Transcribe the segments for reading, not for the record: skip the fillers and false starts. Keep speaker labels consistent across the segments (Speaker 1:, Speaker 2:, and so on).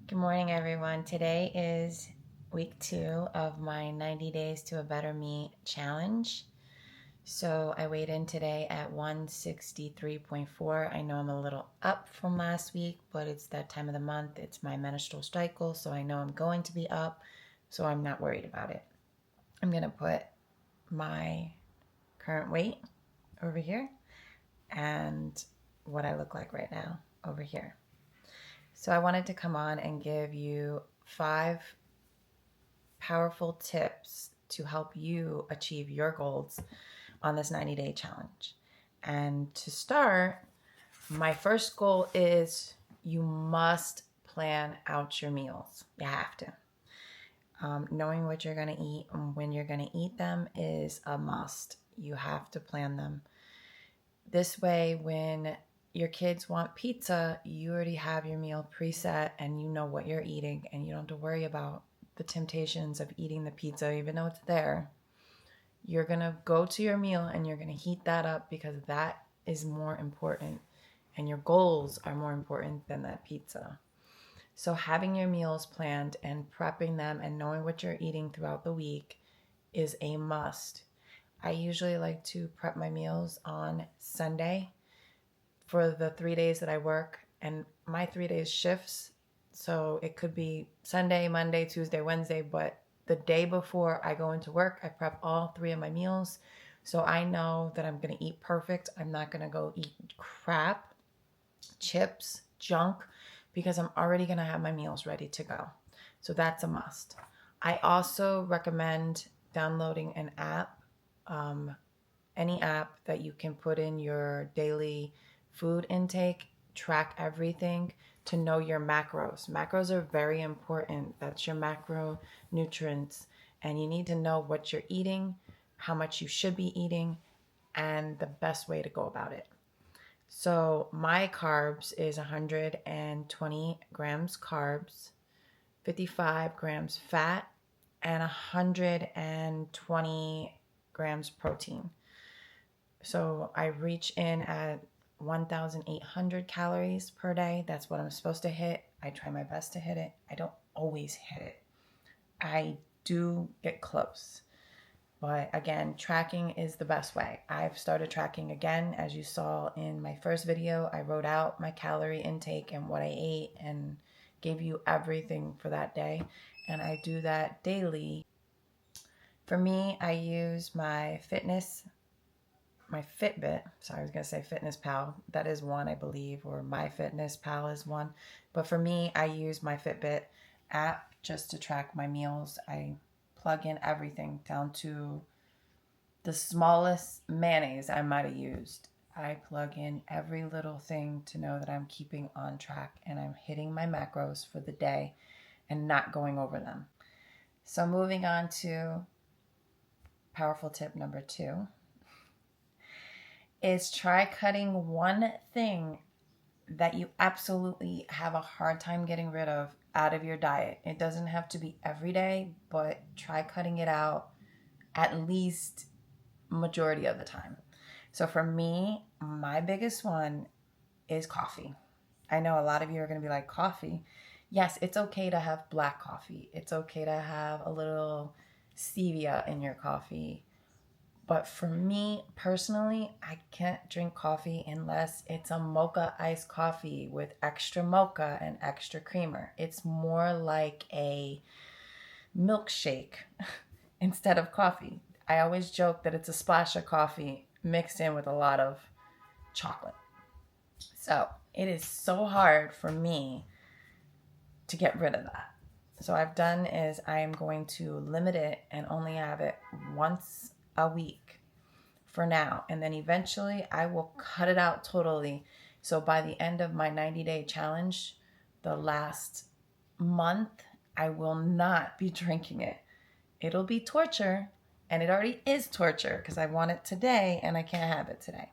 Speaker 1: Good morning, everyone. Today is week 2 of my 90 Days to a Better Me challenge. So I weighed in today at 163.4. I know I'm a little up from last week, but it's that time of the month. It's my menstrual cycle, so I know I'm going to be up, so I'm not worried about it. I'm going to put my current weight over here and what I look like right now over here. So I wanted to come on and give you 5 powerful tips to help you achieve your goals on this 90-day challenge. And to start, my first goal is you must plan out your meals. You have to. Knowing what you're going to eat and when you're going to eat them is a must. You have to plan them. This way, when your kids want pizza, you already have your meal preset and you know what you're eating, and you don't have to worry about the temptations of eating the pizza, even though it's there. You're going to go to your meal and you're going to heat that up because that is more important, and your goals are more important than that pizza. So having your meals planned and prepping them and knowing what you're eating throughout the week is a must. I usually like to prep my meals on Sunday for the 3 days that I work, and my 3 days shifts. So it could be Sunday, Monday, Tuesday, Wednesday, but the day before I go into work, I prep all 3 of my meals. So I know that I'm going to eat perfect. I'm not going to go eat crap, chips, junk, because I'm already going to have my meals ready to go. So that's a must. I also recommend downloading an app, any app that you can put in your daily food intake, track everything to know your macros. Macros are very important. That's your macronutrients. And you need to know what you're eating, how much you should be eating, and the best way to go about it. So my carbs is 120 grams carbs, 55 grams fat, and 120 grams protein. So I reach in at 1,800 calories per day. That's what I'm supposed to hit. I try my best to hit it. I don't always hit it. I do get close. But again, tracking is the best way. I've started tracking again. As you saw in my first video, I wrote out my calorie intake and what I ate and gave you everything for that day. And I do that daily. For me, I use my Fitbit. Sorry, I was going to say Fitness Pal. That is one, I believe, or My Fitness Pal is one. But for me, I use my Fitbit app just to track my meals. I plug in everything down to the smallest mayonnaise I might have used. I plug in every little thing to know that I'm keeping on track and I'm hitting my macros for the day and not going over them. So moving on to powerful tip number 2 is try cutting one thing that you absolutely have a hard time getting rid of out of your diet. It doesn't have to be every day, but try cutting it out at least majority of the time. So for me, my biggest one is coffee. I know a lot of you are going to be like, coffee? Yes, it's okay to have black coffee. It's okay to have a little stevia in your coffee. But for me personally, I can't drink coffee unless it's a mocha iced coffee with extra mocha and extra creamer. It's more like a milkshake instead of coffee. I always joke that it's a splash of coffee mixed in with a lot of chocolate. So it is so hard for me to get rid of that. So I've done is I am going to limit it and only have it once a week for now. And then eventually I will cut it out totally. So by the end of my 90-day challenge, the last month, I will not be drinking it. It'll be torture, and it already is torture because I want it today and I can't have it today.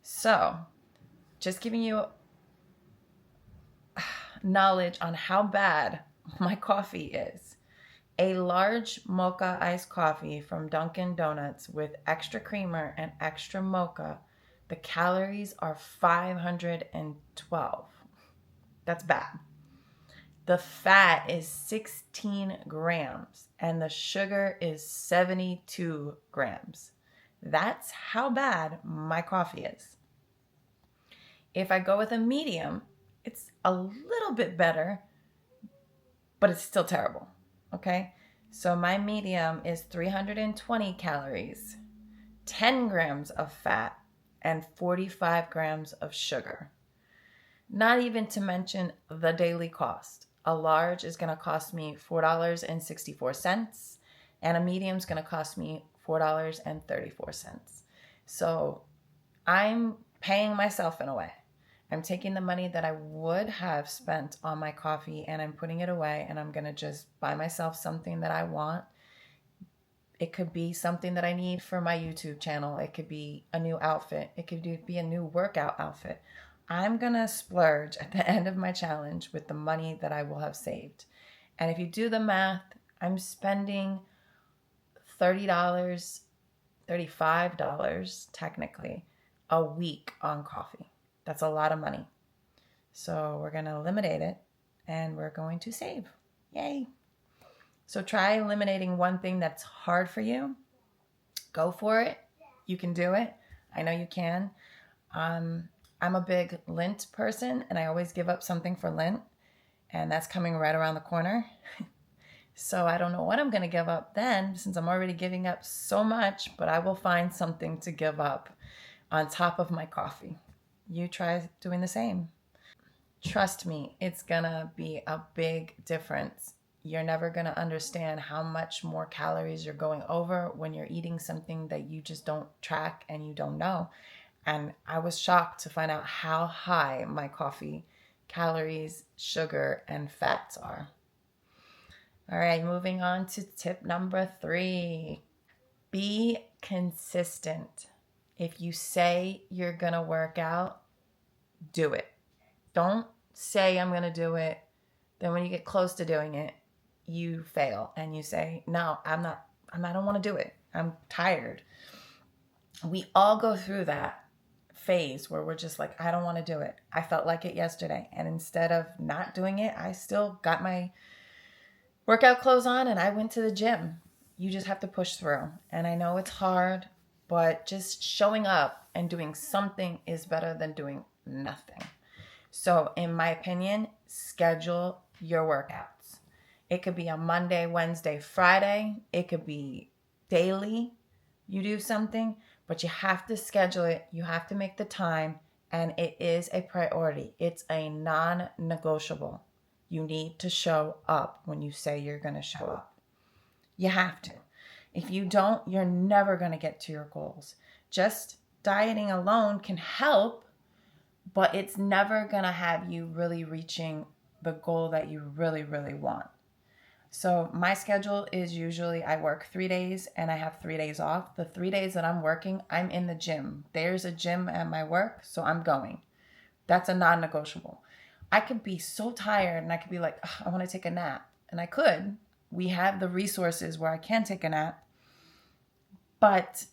Speaker 1: So just giving you knowledge on how bad my coffee is. A large mocha iced coffee from Dunkin' Donuts with extra creamer and extra mocha, the calories are 512. That's bad. The fat is 16 grams and the sugar is 72 grams. That's how bad my coffee is. If I go with a medium, it's a little bit better, but it's still terrible. Okay? So my medium is 320 calories, 10 grams of fat, and 45 grams of sugar. Not even to mention the daily cost. A large is going to cost me $4.64, and a medium is going to cost me $4.34. So I'm paying myself in a way. I'm taking the money that I would have spent on my coffee and I'm putting it away, and I'm going to just buy myself something that I want. It could be something that I need for my YouTube channel. It could be a new outfit. It could be a new workout outfit. I'm going to splurge at the end of my challenge with the money that I will have saved. And if you do the math, I'm spending $30, $35 technically a week on coffee. That's a lot of money. So we're going to eliminate it and we're going to save. Yay. So try eliminating one thing that's hard for you. Go for it. You can do it. I know you can. I'm a big Lent person and I always give up something for Lent, and that's coming right around the corner. So I don't know what I'm going to give up then, since I'm already giving up so much, but I will find something to give up on top of my coffee. You try doing the same. Trust me, it's going to be a big difference. You're never going to understand how much more calories you're going over when you're eating something that you just don't track and you don't know. And I was shocked to find out how high my coffee calories, sugar, and fats are. All right, moving on to tip number 3. Be consistent. If you say you're going to work out, do it. Don't say I'm going to do it. Then when you get close to doing it, you fail and you say, no, I don't want to do it. I'm tired. We all go through that phase where we're just like, I don't want to do it. I felt like it yesterday. And instead of not doing it, I still got my workout clothes on and I went to the gym. You just have to push through. And I know it's hard, but just showing up and doing something is better than doing nothing. So in my opinion, schedule your workouts. It could be a Monday, Wednesday, Friday. It could be daily. You do something, but you have to schedule it. You have to make the time, and it is a priority. It's a non-negotiable. You need to show up when you say you're going to show up. You have to. If you don't, you're never going to get to your goals. Just dieting alone can help, but it's never going to have you really reaching the goal that you really, really want. So my schedule is usually I work 3 days and I have 3 days off. The 3 days that I'm working, I'm in the gym. There's a gym at my work, so I'm going. That's a non-negotiable. I could be so tired and I could be like, I want to take a nap. And I could. We have the resources where I can take a nap. But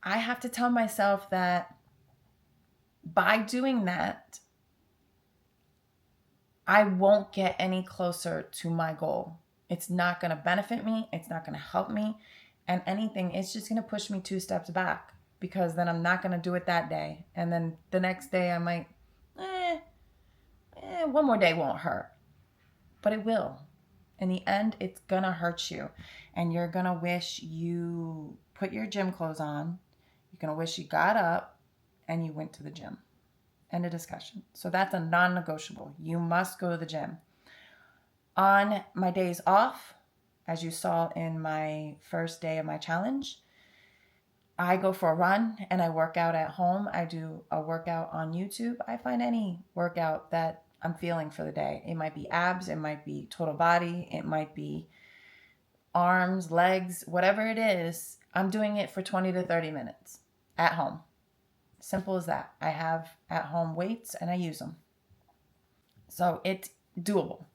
Speaker 1: I have to tell myself that by doing that, I won't get any closer to my goal. It's not going to benefit me. It's not going to help me. And anything, it's just going to push me 2 steps back, because then I'm not going to do it that day. And then the next day I might, one more day won't hurt. But it will. In the end, it's going to hurt you. And you're going to wish you put your gym clothes on. You're going to wish you got up and you went to the gym. End of discussion. So that's a non-negotiable. You must go to the gym. On my days off, as you saw in my first day of my challenge, I go for a run and I work out at home. I do a workout on YouTube. I find any workout that I'm feeling for the day. It might be abs, it might be total body, it might be arms, legs, whatever it is. I'm doing it for 20 to 30 minutes at home. Simple as that. I have at home weights and I use them. So it's doable.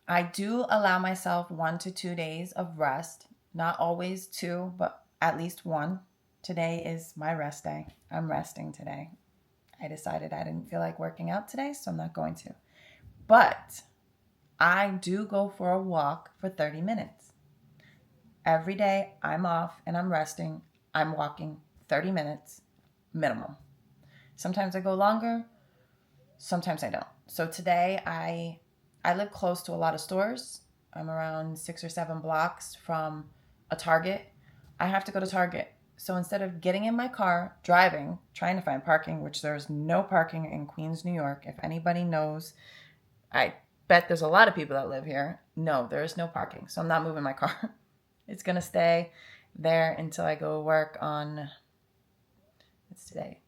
Speaker 1: I do allow myself 1 to 2 days of rest. Not always 2, but at least 1. Today is my rest day. I'm resting today. I decided I didn't feel like working out today, so I'm not going to. But I do go for a walk for 30 minutes. Every day I'm off and I'm resting, I'm walking 30 minutes minimum. Sometimes I go longer, sometimes I don't. So today I live close to a lot of stores. I'm around 6 or 7 blocks from a Target. I have to go to Target. So instead of getting in my car, driving, trying to find parking, which there's no parking in Queens, New York. If anybody knows, I bet there's a lot of people that live here. No, there is no parking. So I'm not moving my car. It's going to stay there until I go work on, it's today,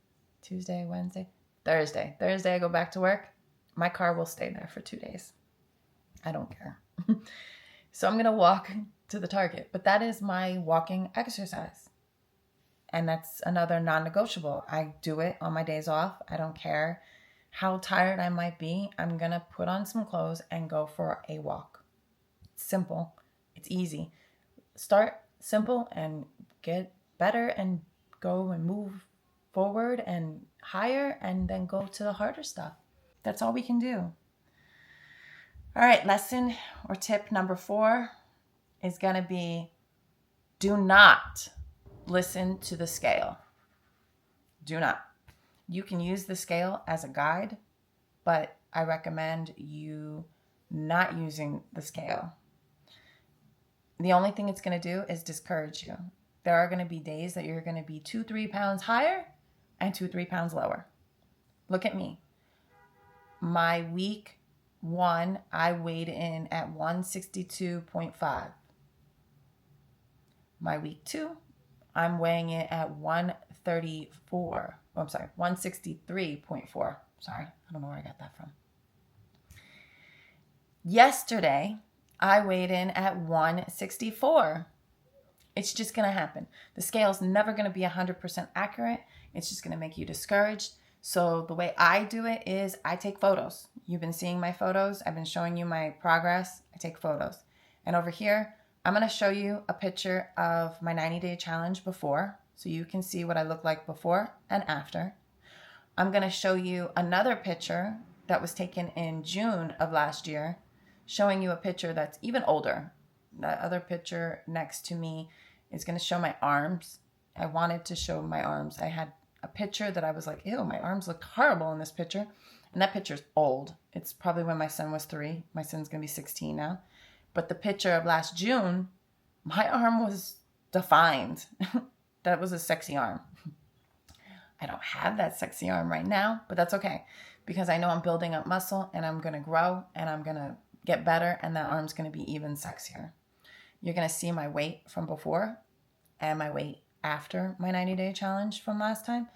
Speaker 1: Tuesday, Wednesday, Thursday. Thursday I go back to work. My car will stay there for 2 days. I don't care. So I'm going to walk to the Target. But that is my walking exercise. And that's another non-negotiable. I do it on my days off. I don't care how tired I might be. I'm going to put on some clothes and go for a walk. It's simple. It's easy. Start simple and get better and go and move forward and higher and then go to the harder stuff. That's all we can do. All right, lesson or tip number 4 is going to be, do not listen to the scale. Do not. You can use the scale as a guide, but I recommend you not using the scale. The only thing it's going to do is discourage you. There are going to be days that you're going to be 2-3 pounds higher and 2-3 pounds lower. Look at me. My week 1, I weighed in at 162.5. My week 2, I'm weighing it at 134. Oh, I'm sorry, 163.4. Sorry, I don't know where I got that from. Yesterday, I weighed in at 164. It's just going to happen. The scale's never going to be 100% accurate. It's just going to make you discouraged. So the way I do it is I take photos. You've been seeing my photos. I've been showing you my progress. I take photos. And over here, I'm going to show you a picture of my 90-day challenge before, so you can see what I look like before and after. I'm going to show you another picture that was taken in June of last year, showing you a picture that's even older. That other picture next to me is going to show my arms. I wanted to show my arms. I had a picture that I was like, ew, my arms look horrible in this picture. And that picture's old. It's probably when my son was 3. My son's going to be 16 now. But the picture of last June, my arm was defined. That was a sexy arm. I don't have that sexy arm right now, but that's okay. Because I know I'm building up muscle and I'm going to grow and I'm going to get better and that arm's going to be even sexier. You're going to see my weight from before and my weight after my 90-day challenge from last time.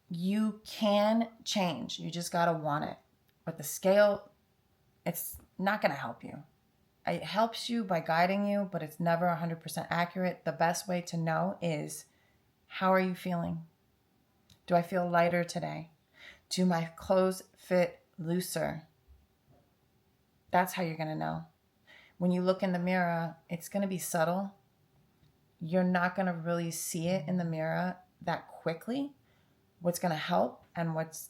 Speaker 1: You can change. You just got to want it. But the scale, it's not going to help you. It helps you by guiding you, but it's never 100% accurate. The best way to know is, how are you feeling? Do I feel lighter today? Do my clothes fit looser? That's how you're going to know. When you look in the mirror, it's going to be subtle. You're not going to really see it in the mirror that quickly. What's going to help and what's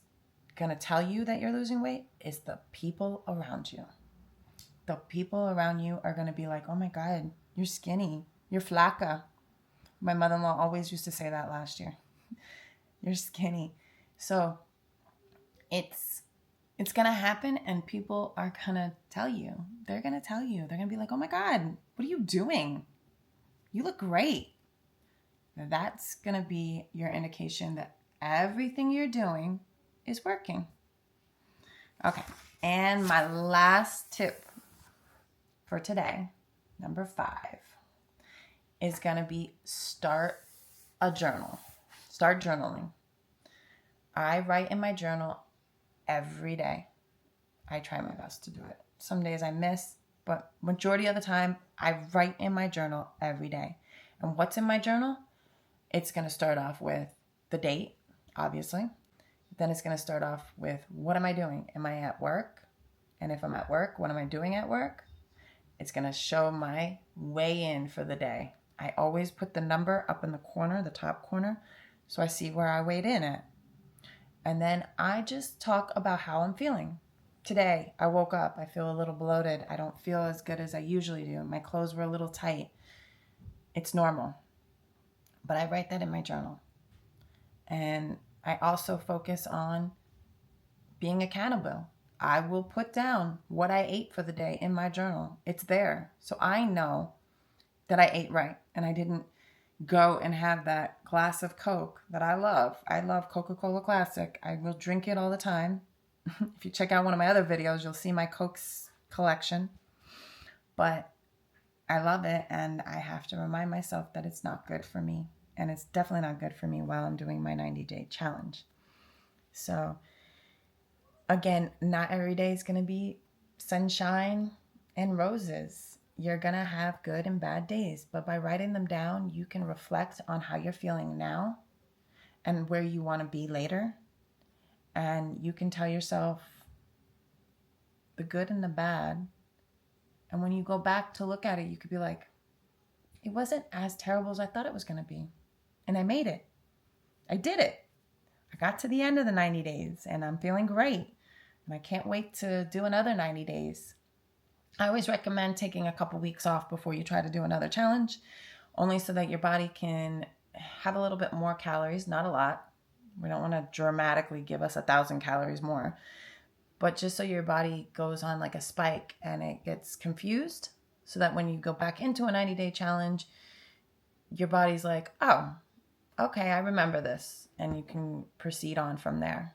Speaker 1: going to tell you that you're losing weight is the people around you. The people around you are going to be like, oh my God, you're skinny. You're flaca. My mother-in-law always used to say that last year. You're skinny. So it's going to happen and people are going to tell you. They're going to tell you. They're going to be like, oh my God, what are you doing? You look great. That's going to be your indication that everything you're doing is working. Okay. And my last tip for today, number 5, is going to be start a journal. Start journaling. I write in my journal every day. I try my best to do it. Some days I miss, but majority of the time, I write in my journal every day. And what's in my journal? It's going to start off with the date, obviously. Then it's going to start off with, what am I doing? Am I at work? And if I'm at work, what am I doing at work? It's going to show my weigh-in for the day. I always put the number up in the corner, the top corner, so I see where I weighed in at. And then I just talk about how I'm feeling. Today, I woke up, I feel a little bloated. I don't feel as good as I usually do. My clothes were a little tight. It's normal. But I write that in my journal. And I also focus on being accountable. I will put down what I ate for the day in my journal. It's there. So I know that I ate right and I didn't go and have that glass of Coke that I love. I love Coca-Cola Classic. I will drink it all the time. If you check out one of my other videos, you'll see my Cokes collection. But I love it, and I have to remind myself that it's not good for me. And it's definitely not good for me while I'm doing my 90-day challenge. So again, not every day is going to be sunshine and roses. You're going to have good and bad days, but by writing them down, you can reflect on how you're feeling now and where you want to be later. And you can tell yourself the good and the bad. And when you go back to look at it, you could be like, it wasn't as terrible as I thought it was going to be. And I made it. I did it. I got to the end of the 90 days and I'm feeling great. And I can't wait to do another 90 days. I always recommend taking a couple weeks off before you try to do another challenge, only so that your body can have a little bit more calories, not a lot. We don't want to dramatically give us 1,000 calories more, but just so your body goes on like a spike and it gets confused, so that when you go back into a 90-day challenge, your body's like, oh, okay, I remember this, and you can proceed on from there.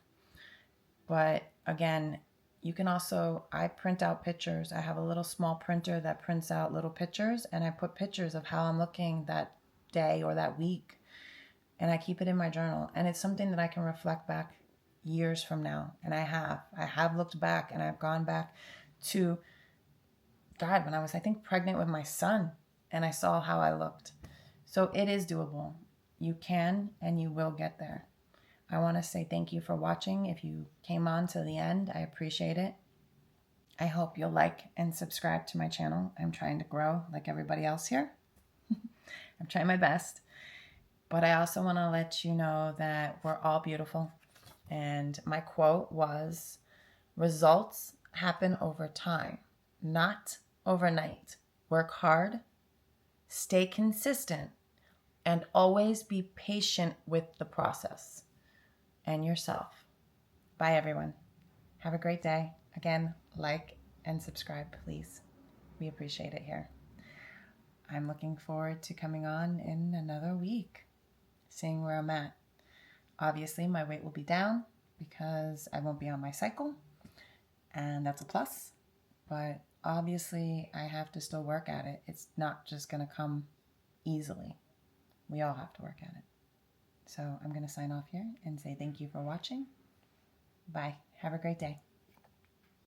Speaker 1: But again, you can also, I print out pictures. I have a little small printer that prints out little pictures, and I put pictures of how I'm looking that day or that week, and I keep it in my journal. And it's something that I can reflect back years from now. And I have looked back, and I've gone back to, God, when I was, I think, pregnant with my son, and I saw how I looked. So it is doable. You can, and you will get there. I want to say thank you for watching. If you came on to the end, I appreciate it. I hope you'll like and subscribe to my channel. I'm trying to grow like everybody else here. I'm trying my best. But I also want to let you know that we're all beautiful. And my quote was, results happen over time, not overnight. Work hard, stay consistent, and always be patient with the process and yourself. Bye, everyone. Have a great day. Again, like and subscribe, please. We appreciate it here. I'm looking forward to coming on in another week, seeing where I'm at. Obviously, my weight will be down because I won't be on my cycle, and that's a plus. But obviously, I have to still work at it. It's not just going to come easily. We all have to work at it. So I'm going to sign off here and say thank you for watching. Bye. Have a great day.